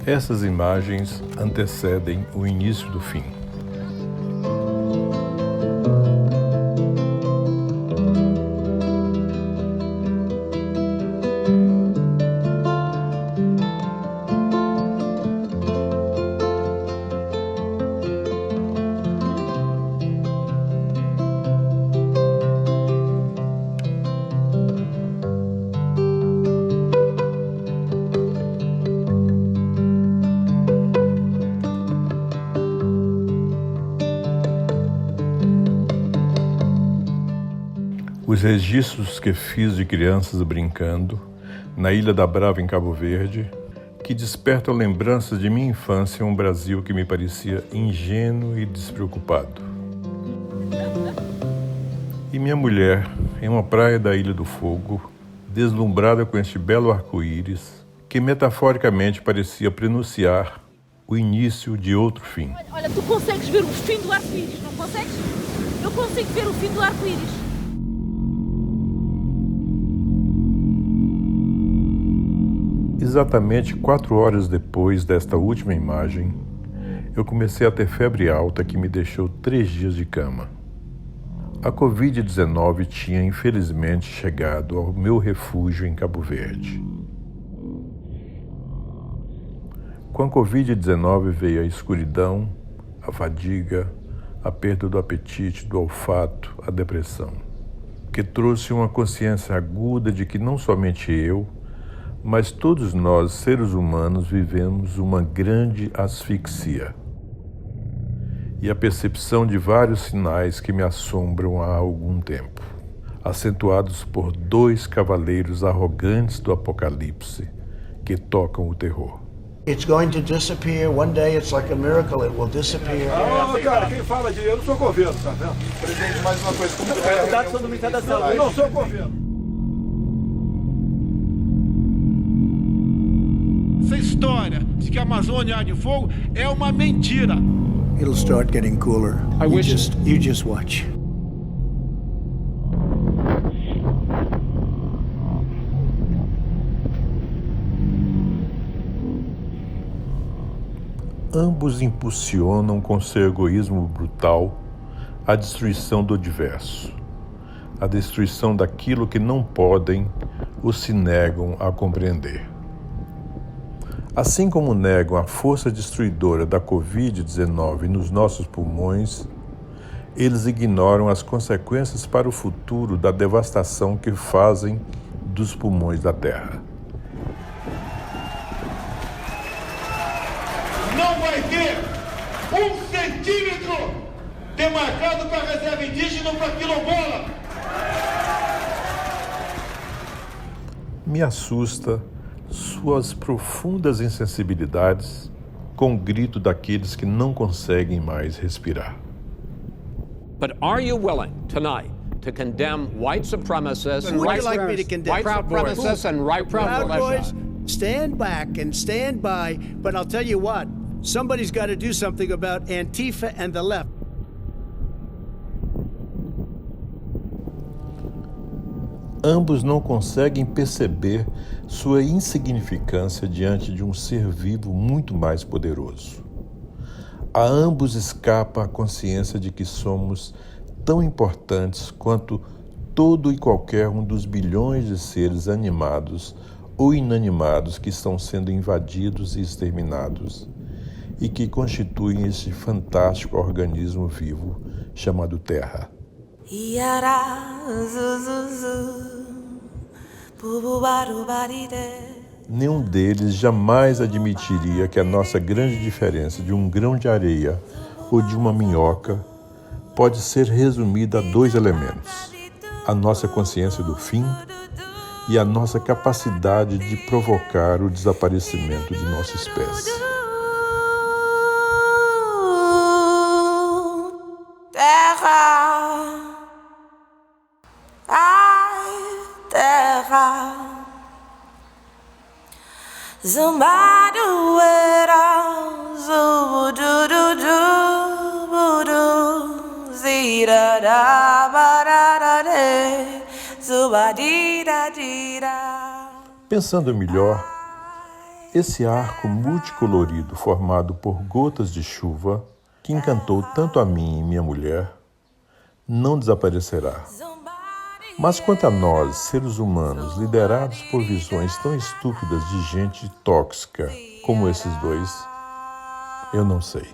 Essas imagens antecedem o início do fim. Os registros que fiz de crianças brincando na Ilha da Brava, em Cabo Verde, que despertam lembranças de minha infância em um Brasil que me parecia ingênuo e despreocupado. E minha mulher, em uma praia da Ilha do Fogo, deslumbrada com este belo arco-íris, que metaforicamente parecia prenunciar o início de outro fim. Olha, tu consegues ver o fim do arco-íris, não consegues? Eu consigo ver o fim do arco-íris. Exatamente 4 horas depois desta última imagem, eu comecei a ter febre alta que me deixou 3 dias de cama. A Covid-19 tinha infelizmente chegado ao meu refúgio em Cabo Verde. Com a Covid-19 veio a escuridão, a fadiga, a perda do apetite, do olfato, a depressão, que trouxe uma consciência aguda de que não somente eu, mas todos nós, seres humanos, vivemos uma grande asfixia. E a percepção de vários sinais que me assombram há algum tempo, acentuados por 2 cavaleiros arrogantes do apocalipse que tocam o terror. It's going to disappear. One day it's like a miracle, it will disappear. Cara, quem fala de eu não sou governo, tá vendo? Presidente, mais uma coisa, como Os dados são do Ministério da Saúde. Eu não sou governo. Essa história de que a Amazônia arde fogo é uma mentira. It'll start getting cooler. You just watch. Ambos impulsionam com seu egoísmo brutal a destruição do diverso, a destruição daquilo que não podem ou se negam a compreender. Assim como negam a força destruidora da Covid-19 nos nossos pulmões, eles ignoram as consequências para o futuro da devastação que fazem dos pulmões da Terra. Não vai ter 1 centímetro demarcado para reserva indígena ou para quilombola. Me assusta suas profundas insensibilidades com o grito daqueles que não conseguem mais respirar. But are you willing tonight to condemn white supremacists Who would you like me to condemn? Proud Boys and Proud militia? Boys, stand back and stand by, but I'll tell you what, somebody's got to do something about Antifa and the left. Ambos não conseguem perceber sua insignificância diante de um ser vivo muito mais poderoso. A ambos escapa a consciência de que somos tão importantes quanto todo e qualquer um dos bilhões de seres animados ou inanimados que estão sendo invadidos e exterminados e que constituem esse fantástico organismo vivo chamado Terra. Nenhum deles jamais admitiria que a nossa grande diferença de um grão de areia ou de uma minhoca pode ser resumida a 2 elementos: a nossa consciência do fim e a nossa capacidade de provocar o desaparecimento de nossa espécie. Terra, ai, terra, Zumbaduera, zubudududu, budu, zidada, badadade, zubadidadida. Pensando melhor, Esse arco multicolorido formado por gotas de chuva, que encantou tanto a mim e minha mulher, não desaparecerá. Mas quanto a nós, seres humanos, liderados por visões tão estúpidas de gente tóxica como esses dois, eu não sei.